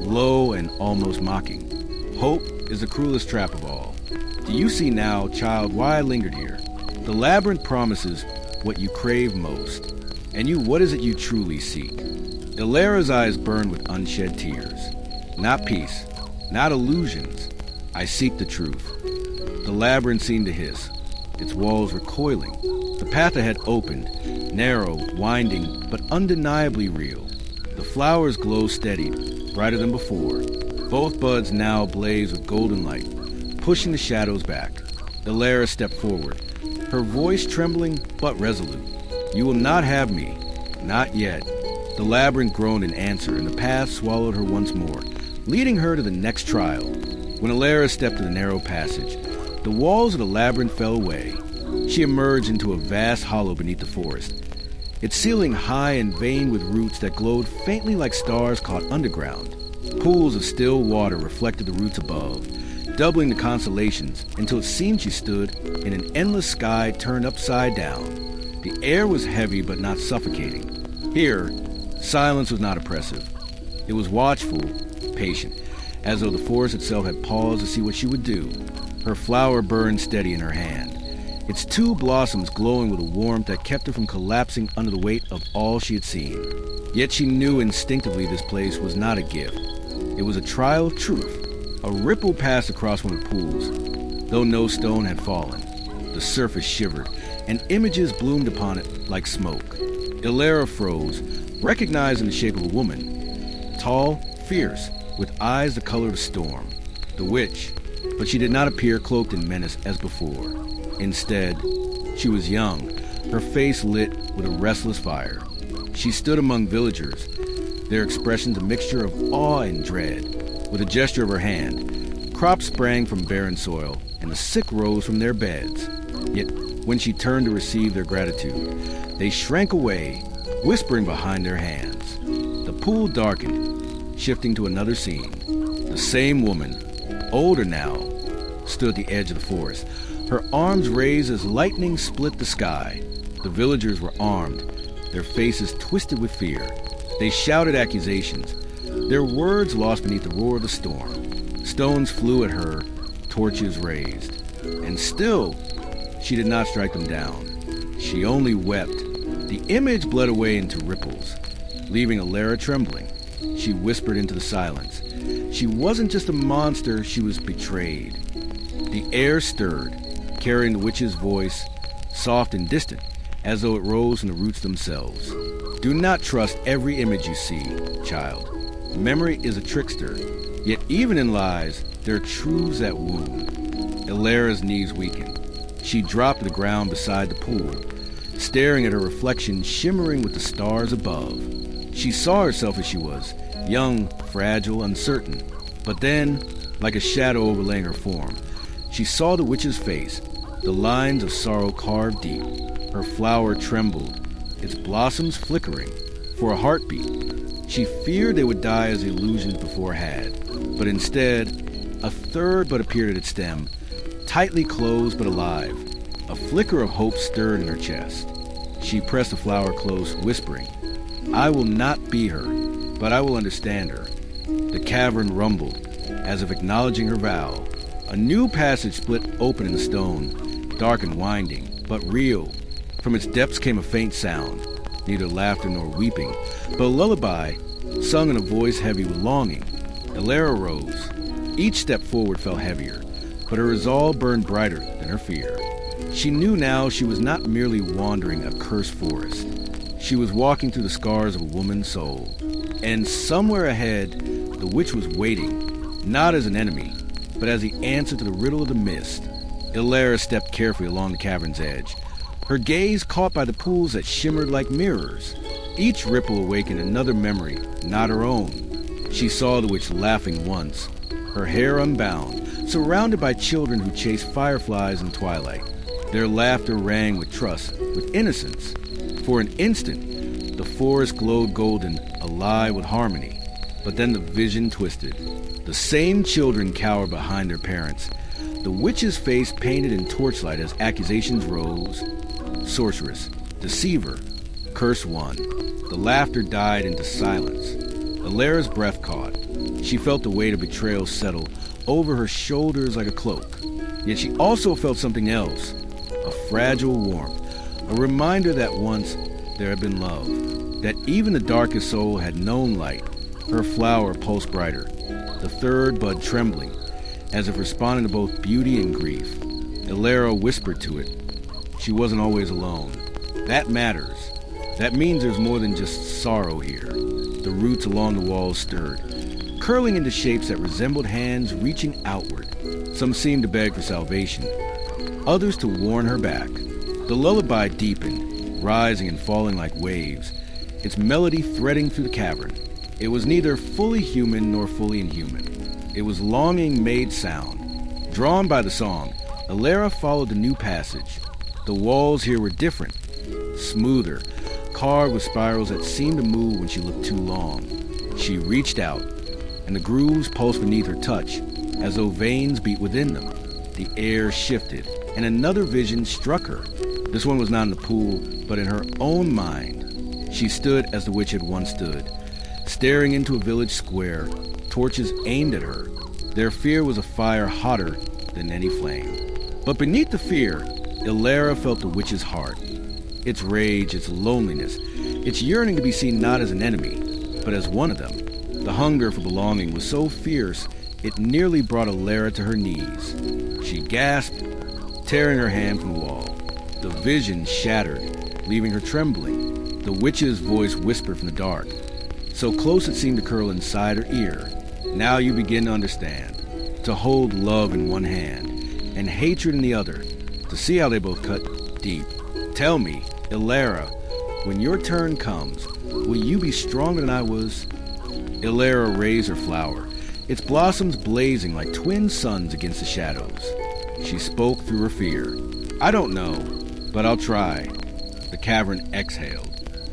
low and almost mocking. Hope is the cruelest trap of all. Do you see now, child, why I lingered here? The labyrinth promises what you crave most. And you, what is it you truly seek? Elara's eyes burned with unshed tears. Not peace, not illusions. I seek the truth. The labyrinth seemed to hiss. Its walls recoiling. The path ahead opened, narrow, winding, but undeniably real. The flowers glowed steady, brighter than before. Both buds now blaze with golden light, pushing the shadows back. Elara stepped forward, her voice trembling but resolute. You will not have me. Not yet. The labyrinth groaned in answer, and the path swallowed her once more, leading her to the next trial. When Elara stepped to the narrow passage, the walls of the labyrinth fell away. She emerged into a vast hollow beneath the forest, its ceiling high and veined with roots that glowed faintly like stars caught underground. Pools of still water reflected the roots above, doubling the constellations until it seemed she stood in an endless sky turned upside down. The air was heavy but not suffocating. Here, silence was not oppressive. It was watchful, patient, as though the forest itself had paused to see what she would do. Her flower burned steady in her hand, its two blossoms glowing with a warmth that kept her from collapsing under the weight of all she had seen. Yet she knew instinctively this place was not a gift. It was a trial of truth. A ripple passed across one of the pools, though no stone had fallen. The surface shivered, and images bloomed upon it like smoke. Elara froze, recognizing the shape of a woman, tall, fierce, with eyes the color of storm. The witch, but she did not appear cloaked in menace as before. Instead, she was young, her face lit with a restless fire. She stood among villagers, their expressions a mixture of awe and dread. With a gesture of her hand, crops sprang from barren soil, and the sick rose from their beds. Yet, when she turned to receive their gratitude, they shrank away, whispering behind their hands. The pool darkened, shifting to another scene. The same woman, older now, stood at the edge of the forest, her arms raised as lightning split the sky. The villagers were armed, their faces twisted with fear. They shouted accusations, their words lost beneath the roar of the storm. Stones flew at her, torches raised. And still, she did not strike them down. She only wept. The image bled away into ripples, leaving Elara trembling. She whispered into the silence. She wasn't just a monster, she was betrayed. The air stirred, carrying the witch's voice, soft and distant, as though it rose from the roots themselves. Do not trust every image you see, child. Memory is a trickster, yet even in lies, there are truths that wound. Elara's knees weakened. She dropped to the ground beside the pool, staring at her reflection shimmering with the stars above. She saw herself as she was, young, fragile, uncertain. But then, like a shadow overlaying her form, she saw the witch's face, the lines of sorrow carved deep. Her flower trembled, its blossoms flickering. For a heartbeat, she feared they would die as the illusions before had. But instead, a third bud appeared at its stem, tightly closed but alive. A flicker of hope stirred in her chest. She pressed the flower close, whispering, I will not be her, but I will understand her. The cavern rumbled, as if acknowledging her vow. A new passage split open in the stone, dark and winding, but real. From its depths came a faint sound, neither laughter nor weeping, but a lullaby, sung in a voice heavy with longing. Elara rose. Each step forward felt heavier, but her resolve burned brighter than her fear. She knew now she was not merely wandering a cursed forest. She was walking through the scars of a woman's soul. And somewhere ahead, the witch was waiting, not as an enemy, but as the answer to the riddle of the mist. Elara stepped carefully along the cavern's edge, her gaze caught by the pools that shimmered like mirrors. Each ripple awakened another memory, not her own. She saw the witch laughing once, her hair unbound, surrounded by children who chased fireflies in twilight. Their laughter rang with trust, with innocence. For an instant, the forest glowed golden, alive with harmony. But then the vision twisted. The same children cower behind their parents. The witch's face painted in torchlight as accusations rose. Sorceress, deceiver, curse one. The laughter died into silence. Elara's breath caught. She felt the weight of betrayal settle over her shoulders like a cloak. Yet she also felt something else, a fragile warmth, a reminder that once there had been love, that even the darkest soul had known light. Her flower pulsed brighter, the third bud trembling, as if responding to both beauty and grief. Elara whispered to it. She wasn't always alone. That matters. That means there's more than just sorrow here. The roots along the walls stirred, curling into shapes that resembled hands reaching outward. Some seemed to beg for salvation, others to warn her back. The lullaby deepened, rising and falling like waves, its melody threading through the cavern. It was neither fully human nor fully inhuman. It was longing made sound. Drawn by the song, Elara followed the new passage. The walls here were different, smoother, carved with spirals that seemed to move when she looked too long. She reached out, and the grooves pulsed beneath her touch, as though veins beat within them. The air shifted, and another vision struck her. This one was not in the pool, but in her own mind. She stood as the witch had once stood, staring into a village square, torches aimed at her. Their fear was a fire hotter than any flame. But beneath the fear, Elara felt the witch's heart. Its rage, its loneliness, its yearning to be seen not as an enemy, but as one of them. The hunger for belonging was so fierce, it nearly brought Elara to her knees. She gasped, tearing her hand from the wall. The vision shattered, leaving her trembling. The witch's voice whispered from the dark, so close it seemed to curl inside her ear. Now you begin to understand, to hold love in one hand and hatred in the other, to see how they both cut deep. Tell me, Elara, when your turn comes, will you be stronger than I was? Elara raised her flower, its blossoms blazing like twin suns against the shadows. She spoke through her fear. I don't know, but I'll try. The cavern exhaled.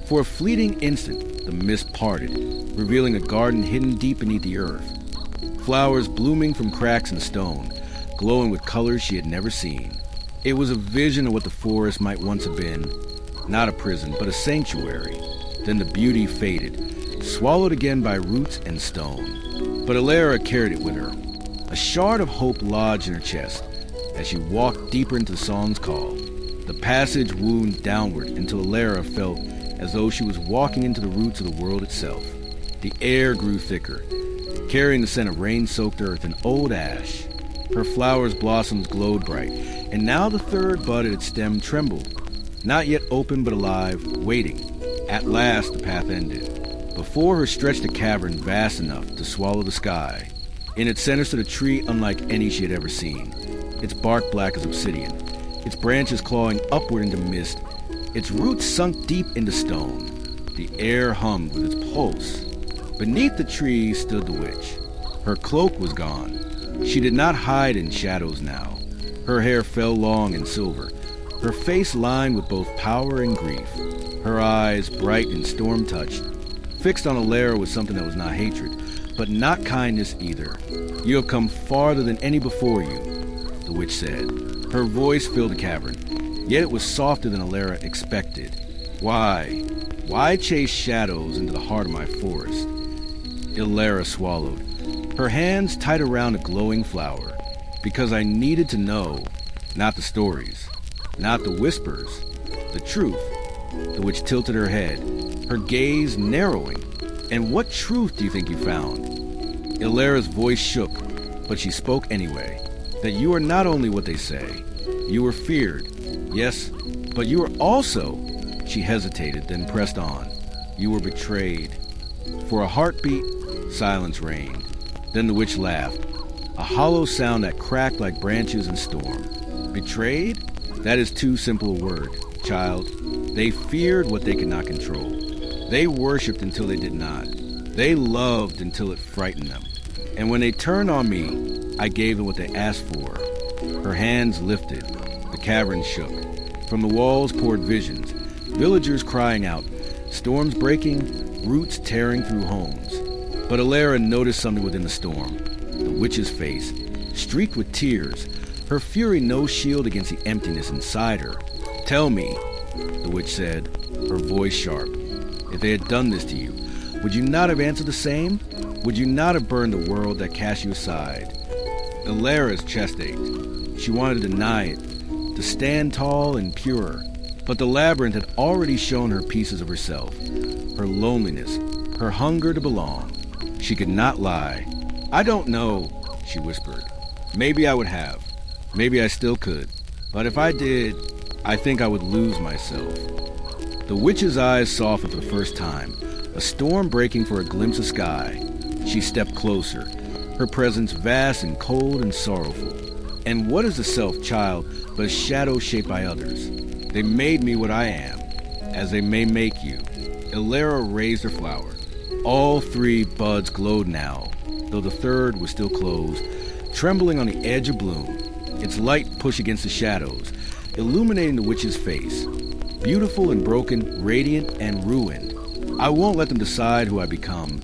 For a fleeting instant, the mist parted, revealing a garden hidden deep beneath the earth. Flowers blooming from cracks in stone, glowing with colors she had never seen. It was a vision of what the forest might once have been. Not a prison, but a sanctuary. Then the beauty faded, swallowed again by roots and stone. But Elara carried it with her. A shard of hope lodged in her chest as she walked deeper into the song's call. The passage wound downward until Elara felt as though she was walking into the roots of the world itself. The air grew thicker, carrying the scent of rain-soaked earth and old ash. Her flower's blossoms glowed bright, and now the third bud at its stem trembled, not yet open but alive, waiting. At last the path ended. Before her stretched a cavern vast enough to swallow the sky. In its center stood a tree unlike any she had ever seen, its bark black as obsidian, its branches clawing upward into mist, its roots sunk deep into stone. The air hummed with its pulse. Beneath the tree stood the witch. Her cloak was gone. She did not hide in shadows now. Her hair fell long and silver, her face lined with both power and grief. Her eyes, bright and storm-touched, fixed on Elara with something that was not hatred, but not kindness either. You have come farther than any before you, the witch said. Her voice filled the cavern, yet it was softer than Elara expected. Why? Why chase shadows into the heart of my forest? Elara swallowed, her hands tight around a glowing flower, because I needed to know, not the stories, not the whispers, the truth. The witch tilted her head, her gaze narrowing. And what truth do you think you found? Elara's voice shook, but she spoke anyway. That you are not only what they say. You were feared, yes, but you were also... She hesitated, then pressed on. You were betrayed. For a heartbeat, silence reigned. Then the witch laughed, a hollow sound that cracked like branches in storm. Betrayed? That is too simple a word, child. They feared what they could not control. They worshipped until they did not. They loved until it frightened them. And when they turned on me, I gave them what they asked for. Her hands lifted. The cavern shook. From the walls poured visions, villagers crying out, storms breaking, roots tearing through homes. But Elara noticed something within the storm. The witch's face, streaked with tears, her fury no shield against the emptiness inside her. "Tell me," the witch said, her voice sharp. "If they had done this to you, would you not have answered the same? Would you not have burned the world that cast you aside?" Elara's chest ached. She wanted to deny it, to stand tall and pure. But the labyrinth had already shown her pieces of herself, her loneliness, her hunger to belong. She could not lie. "I don't know," she whispered. "Maybe I would have. Maybe I still could. But if I did, I think I would lose myself." The witch's eyes softened for the first time, a storm breaking for a glimpse of sky. She stepped closer, her presence vast and cold and sorrowful. "And what is the self, child, but a shadow shaped by others? They made me what I am, as they may make you." Elara raised her flower. All 3 buds glowed now, though the third was still closed, trembling on the edge of bloom. Its light pushed against the shadows, illuminating the witch's face, beautiful and broken, radiant and ruined. "I won't let them decide who I become,"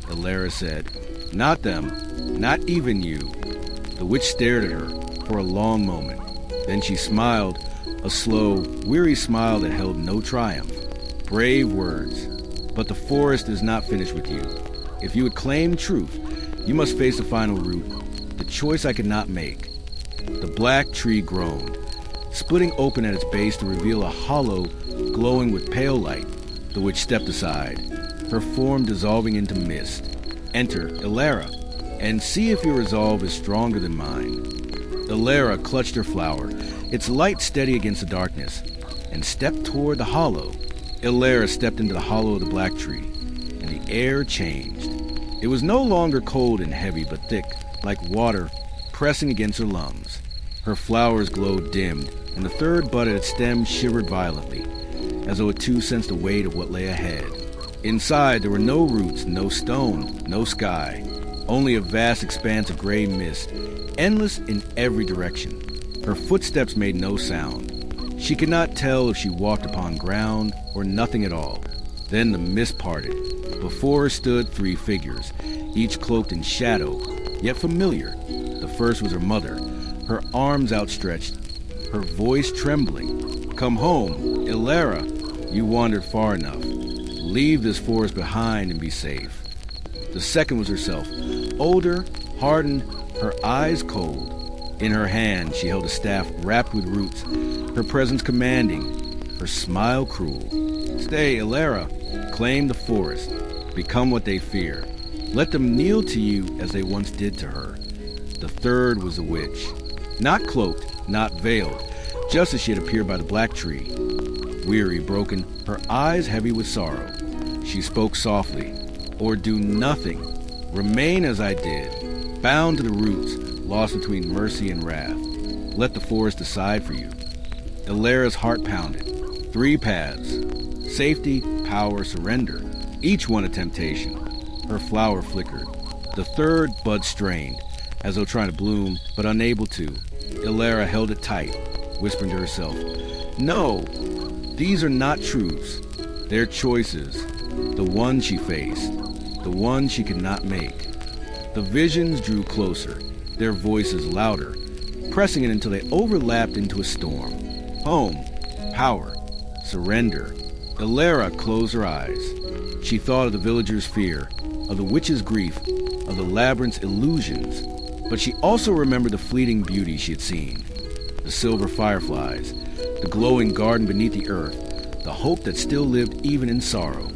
Elara said. "Not them, not even you." The witch stared at her for a long moment. Then she smiled, a slow, weary smile that held no triumph. "Brave words, but the forest is not finished with you. If you would claim truth, you must face the final root, the choice I could not make." The black tree groaned, splitting open at its base to reveal a hollow glowing with pale light. The witch stepped aside, her form dissolving into mist. "Enter, Elara, and see if your resolve is stronger than mine." Elara clutched her flower, its light steady against the darkness, and stepped toward the hollow. Elara stepped into the hollow of the black tree, and the air changed. It was no longer cold and heavy, but thick, like water pressing against her lungs. Her flowers glowed dimmed, and the third bud at its stem shivered violently, as though it too sensed the weight of what lay ahead. Inside, there were no roots, no stone, no sky, only a vast expanse of gray mist, endless in every direction. Her footsteps made no sound. She could not tell if she walked upon ground or nothing at all. Then the mist parted. Before her stood 3 figures, each cloaked in shadow, yet familiar. The first was her mother, her arms outstretched, her voice trembling. "Come home, Elara. You wandered far enough. Leave this forest behind and be safe." The second was herself, older, hardened, her eyes cold. In her hand she held a staff wrapped with roots, her presence commanding, her smile cruel. "Stay, Elara. Claim the forest. Become what they fear. Let them kneel to you as they once did to her." The third was the witch, not cloaked, not veiled, just as she had appeared by the black tree. Weary, broken, her eyes heavy with sorrow. She spoke softly. "Or do nothing. Remain as I did, bound to the roots, lost between mercy and wrath. Let the forest decide for you." Elara's heart pounded. 3 paths. Safety, power, surrender. Each one a temptation. Her flower flickered. The third bud strained, as though trying to bloom, but unable to. Elara held it tight, whispering to herself, "No, these are not truths. They're choices. The one she faced, the one she could not make." The visions drew closer, their voices louder, pressing it until they overlapped into a storm. Home, power, surrender. Elara closed her eyes. She thought of the villagers' fear, of the witch's grief, of the labyrinth's illusions, but she also remembered the fleeting beauty she had seen. The silver fireflies, the glowing garden beneath the earth, the hope that still lived even in sorrow.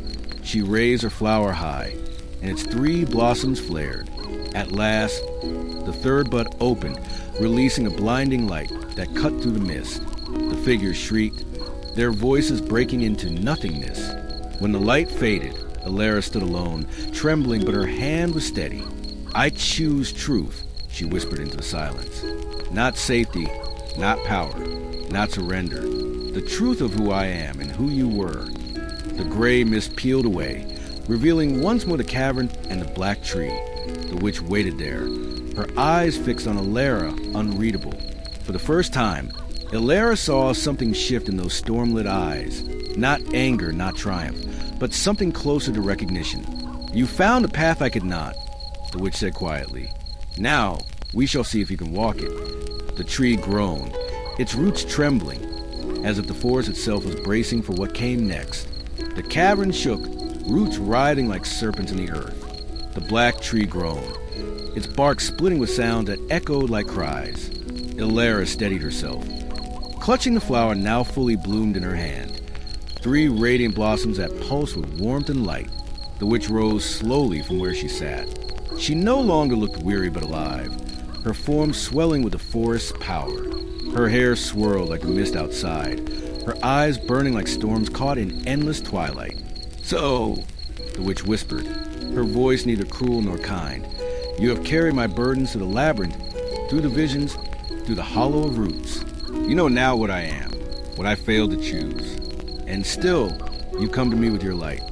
She raised her flower high, and its 3 blossoms flared. At last, the third bud opened, releasing a blinding light that cut through the mist. The figures shrieked, their voices breaking into nothingness. When the light faded, Elara stood alone, trembling, but her hand was steady. "I choose truth," she whispered into the silence. "Not safety, not power, not surrender. The truth of who I am and who you were." The gray mist peeled away, revealing once more the cavern and the black tree. The witch waited there, her eyes fixed on Elara, unreadable. For the first time, Elara saw something shift in those storm-lit eyes. Not anger, not triumph, but something closer to recognition. "You found a path I could not," the witch said quietly. "Now, we shall see if you can walk it." The tree groaned, its roots trembling, as if the forest itself was bracing for what came next. The cavern shook, roots writhing like serpents in the earth. The black tree groaned, its bark splitting with sound that echoed like cries. Elara steadied herself. Clutching the flower now fully bloomed in her hand, 3 radiant blossoms that pulsed with warmth and light. The witch rose slowly from where she sat. She no longer looked weary but alive, her form swelling with the forest's power. Her hair swirled like the mist outside, her eyes burning like storms caught in endless twilight. "So," the witch whispered, her voice neither cruel nor kind, "you have carried my burdens to the labyrinth, through the visions, through the hollow of roots. You know now what I am, what I failed to choose. And still, you come to me with your light."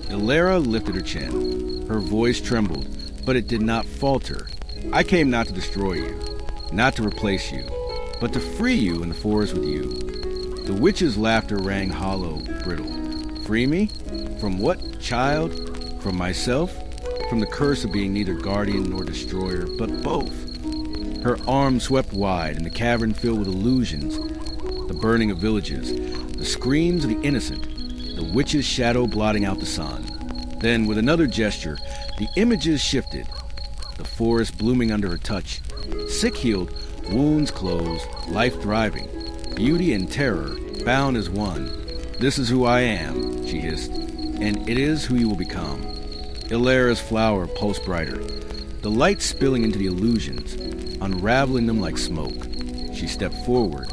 Elara lifted her chin. Her voice trembled, but it did not falter. "I came not to destroy you, not to replace you, but to free you in the forest with you." The witch's laughter rang hollow, brittle. "Free me? From what, child? From myself? From the curse of being neither guardian nor destroyer, but both." Her arms swept wide, and the cavern filled with illusions, the burning of villages, the screams of the innocent, the witch's shadow blotting out the sun. Then, with another gesture, the images shifted, the forest blooming under her touch, sick healed, wounds closed, life thriving, beauty and terror bound as one. "This is who I am," she hissed, "and it is who you will become." Elara's flower pulsed brighter, the light spilling into the illusions, unraveling them like smoke. She stepped forward.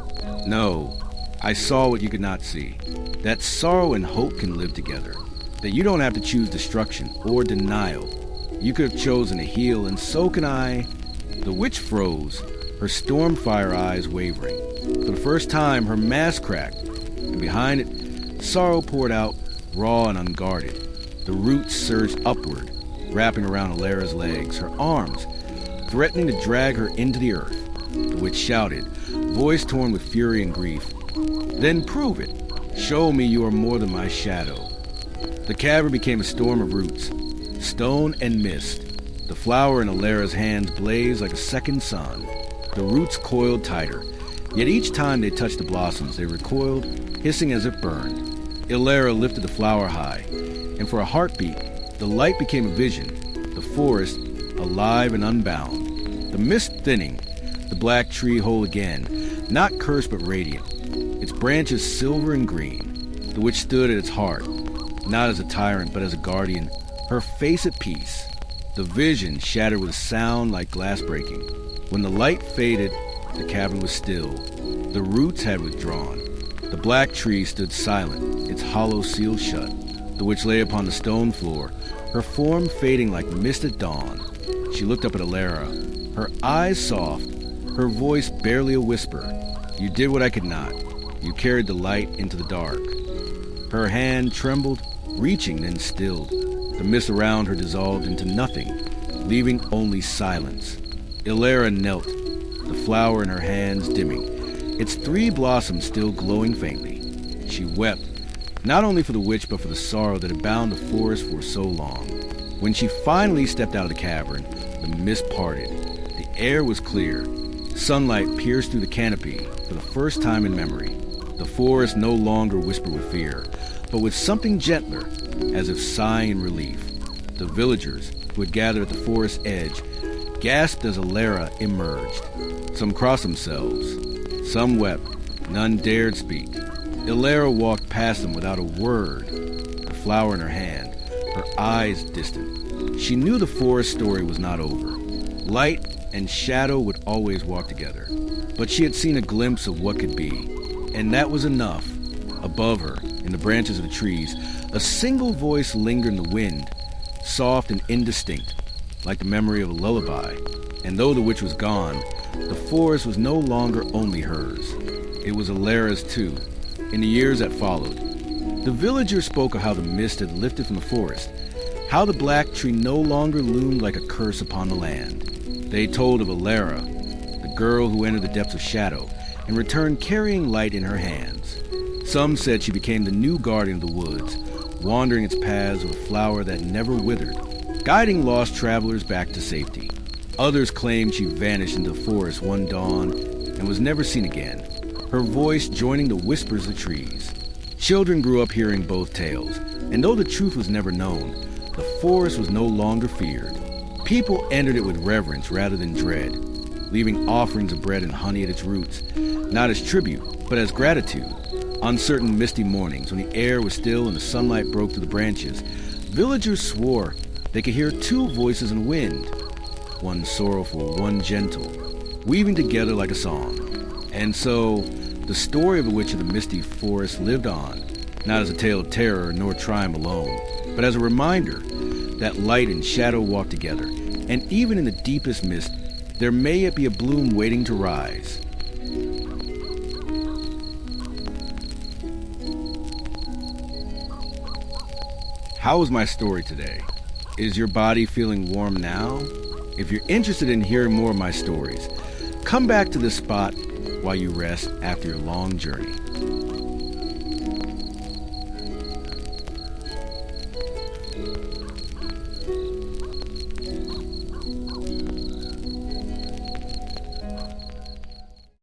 "No, I saw what you could not see, that sorrow and hope can live together, that you don't have to choose destruction or denial. You could have chosen to heal, and so can I." The witch froze, her stormfire eyes wavering. For the first time, her mask cracked, and behind it, sorrow poured out, raw and unguarded. The roots surged upward, wrapping around Elara's legs, her arms, threatening to drag her into the earth. The witch shouted, voice torn with fury and grief, "Then prove it. Show me you are more than my shadow." The cavern became a storm of roots, stone and mist. The flower in Elara's hands blazed like a second sun. The roots coiled tighter, yet each time they touched the blossoms, they recoiled, hissing as if burned. Elara lifted the flower high, and for a heartbeat, the light became a vision, the forest alive and unbound. The mist thinning, the black tree whole again, not cursed but radiant, its branches silver and green. The witch stood at its heart, not as a tyrant but as a guardian, her face at peace. The vision shattered with a sound like glass breaking. When the light faded, the cavern was still. The roots had withdrawn. The black tree stood silent, its hollow sealed shut. The witch lay upon the stone floor, her form fading like mist at dawn. She looked up at Elara, her eyes soft, her voice barely a whisper. "You did what I could not. You carried the light into the dark." Her hand trembled, reaching, then stilled. The mist around her dissolved into nothing, leaving only silence. Elara knelt, the flower in her hands dimming, its 3 blossoms still glowing faintly. She wept, not only for the witch but for the sorrow that had bound the forest for so long. When she finally stepped out of the cavern, the mist parted. The air was clear. Sunlight pierced through the canopy for the first time in memory. The forest no longer whispered with fear, but with something gentler, as if sighing in relief. The villagers, who had gathered at the forest's edge, gasped as Elara emerged. Some crossed themselves. Some wept. None dared speak. Elara walked past them without a word, the flower in her hand, her eyes distant. She knew the forest story was not over. Light and shadow would always walk together. But she had seen a glimpse of what could be, and that was enough. Above her, in the branches of the trees, a single voice lingered in the wind, soft and indistinct, like the memory of a lullaby. And though the witch was gone, the forest was no longer only hers. It was Elara's too, in the years that followed. The villagers spoke of how the mist had lifted from the forest, how the black tree no longer loomed like a curse upon the land. They told of Elara, the girl who entered the depths of shadow and returned carrying light in her hands. Some said she became the new guardian of the woods, wandering its paths with a flower that never withered, guiding lost travelers back to safety. Others claimed she vanished into the forest one dawn and was never seen again, her voice joining the whispers of trees. Children grew up hearing both tales, and though the truth was never known, the forest was no longer feared. People entered it with reverence rather than dread, leaving offerings of bread and honey at its roots, not as tribute, but as gratitude. On certain misty mornings, when the air was still and the sunlight broke through the branches, villagers swore they could hear two voices in the wind, one sorrowful, one gentle, weaving together like a song. And so, the story of the Witch of the Misty Forest lived on, not as a tale of terror nor triumph alone, but as a reminder that light and shadow walk together, and even in the deepest mist, there may yet be a bloom waiting to rise. How was my story today? Is your body feeling warm now? If you're interested in hearing more of my stories, come back to this spot while you rest after your long journey.